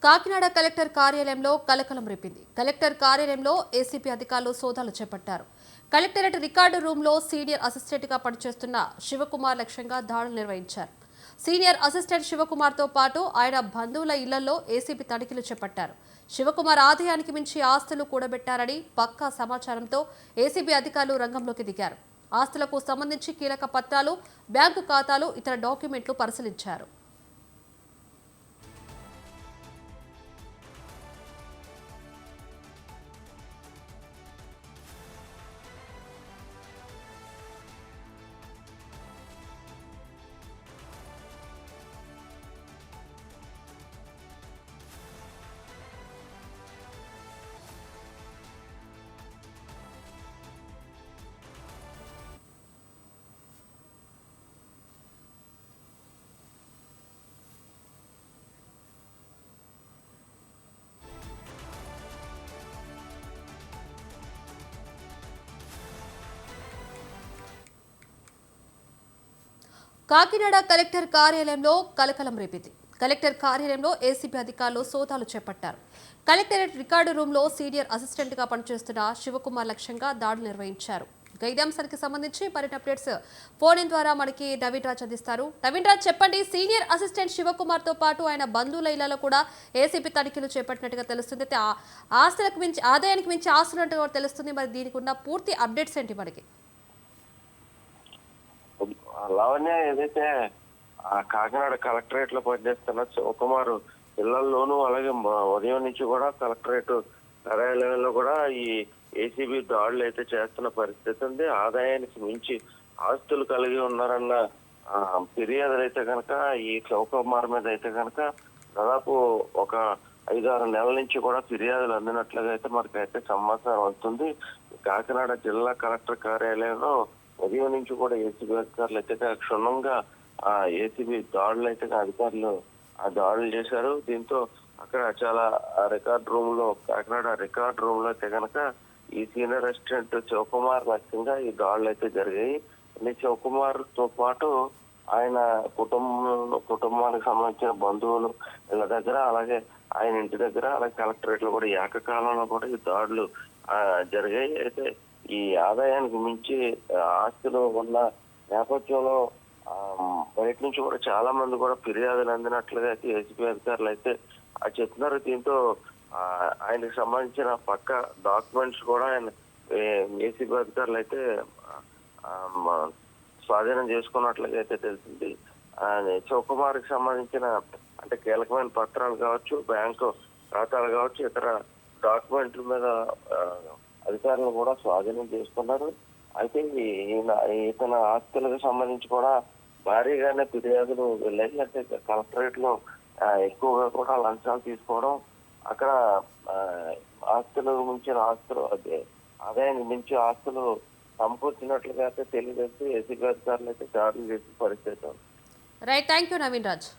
Kakinada collector కార్యాలయంలో కలకలం రేపింది. కలెక్టర్ కార్యాలయంలో ఏసీపీ అధికారులు సోదాలు చేపట్టారు. కలెక్టరేట్ రికార్డు రూమ్లో సీనియర్ అసిస్టెంట్గా పనిచేస్తున్న శివకుమార్ లక్ష్యంగా దాడులు నిర్వహించారు. సీనియర్ అసిస్టెంట్ శివకుమార్తో పాటు ఆయన బంధువుల ఇళ్లలో ఏసీపీ తనిఖీలు చేపట్టారు. శివకుమార్ ఆదాయానికి మించి ఆస్తులు కూడబెట్టారని పక్కా సమాచారంతో ఏసీబీ అధికారులు రంగంలోకి దిగారు. ఆస్తులకు సంబంధించి కీలక పత్రాలు, బ్యాంకు ఖాతాలు, ఇతర డాక్యుమెంట్లు పరిశీలించారు. కాకినాడ కలెక్టర్ కార్యాలయంలో కలకలం రేపింది. కలెక్టర్ కార్యాలయంలో ఏసీబీ అధికారులు సోదాలు చేపట్టారు. కలెక్టరేట్ రికార్డు రూమ్లో సీనియర్ అసిస్టెంట్గా పనిచేస్తున్న శివకుమార్ లక్ష్యంగా దాడులు నిర్వహించారు. ఇదే అంశానికి సంబంధించి మరిన్ని అప్డేట్స్ ఫోన్ ఇన్ ద్వారా మనకి నవీన్ రాజ్ అందిస్తారు. నవీన్ రాజ్, చెప్పండి. సీనియర్ అసిస్టెంట్ శివకుమార్ తో పాటు ఆయన బంధువుల ఇళ్లలో కూడా ఏసీబీ తనిఖీలు చేపట్టినట్టుగా తెలుస్తుంది. ఆస్తులకు మించి ఆదాయానికి మించి ఆస్తులు అంటే తెలుస్తుంది. మరి దీనికి ఉన్న పూర్తి అప్డేట్స్ ఏంటి మనకి? లావణ్య, ఏదైతే కాకినాడ కలెక్టరేట్ లో పనిచేస్తున్న శివకుమార్ ఇళ్లలోనూ, అలాగే ఉదయం నుంచి కూడా కలెక్టరేట్ కార్యాలయంలో కూడా ఈ ఏసీబీ దాడులు అయితే చేస్తున్న పరిస్థితి ఉంది. ఆదాయానికి మించి ఆస్తులు కలిగి ఉన్నారన్న ఫిర్యాదులు అయితే కనుక ఈ శివకుమార్ మీద అయితే కనుక దాదాపు ఒక 5-6 నెలల నుంచి కూడా ఫిర్యాదులు అందినట్లుగా అయితే మనకైతే సమాచారం వస్తుంది. కాకినాడ జిల్లా కలెక్టర్ కార్యాలయంలో ఉదయం నుంచి కూడా ఏసీబీ అధికారులు అయితే క్షుణ్ణంగా ఏసీబీ దాడులు అయితే అధికారులు దాడులు చేశారు. దీంతో అక్కడ చాలా రికార్డ్ రూమ్ లో, కాకినాడ రికార్డ్ రూమ్ లో అయితే కనుక ఈ సీనియర్ అసిస్టెంట్ శివకుమార్ లక్ష్యంగా ఈ దాడులు అయితే జరిగాయి. శివకుమార్ తో పాటు ఆయన కుటుంబానికి సంబంధించిన బంధువులు వీళ్ళ దగ్గర, అలాగే ఆయన ఇంటి దగ్గర, అలాగే కలెక్టరేట్ లో కూడా ఏకకాలంలో కూడా ఈ దాడులు జరిగాయి. అయితే ఈ ఆదాయానికి మించి ఆస్తులు ఉన్న నేపథ్యంలో బయట నుంచి కూడా చాలా మంది కూడా ఫిర్యాదులు అందినట్లుగా అయితే ఏసీబీ అధికారులు అయితే చెప్తున్నారు. దీంతో ఆయనకు సంబంధించిన పక్క డాక్యుమెంట్స్ కూడా ఆయన ఏసీబీ అధికారులు అయితే స్వాధీనం చేసుకున్నట్లుగా అయితే తెలిసింది. శివకుమార్కి సంబంధించిన అంటే కీలకమైన పత్రాలు కావచ్చు, బ్యాంకు ఖాతాలు కావచ్చు, ఇతర డాక్యుమెంట్ల మీద అధికారులు కూడా స్వాధీనం చేసుకున్నారు. అయితే ఇతని ఆస్తులకు సంబంధించి కూడా భారీగానే ఫిర్యాదులు వెళ్ళాయి. అంటే కలెక్టరేట్ లో ఎక్కువగా కూడా లంచాలు తీసుకోవడం, అక్కడ ఆస్తులకు మించిన ఆస్తులు, అదే ఆదాయానికి మించి ఆస్తులు సమకూర్చినట్లుగా అయితే తెలియజేస్తూ ఏసీబీ అధికారులు అయితే దాడులు చేసే పరిస్థితి. Right, thank you Naveen Raj.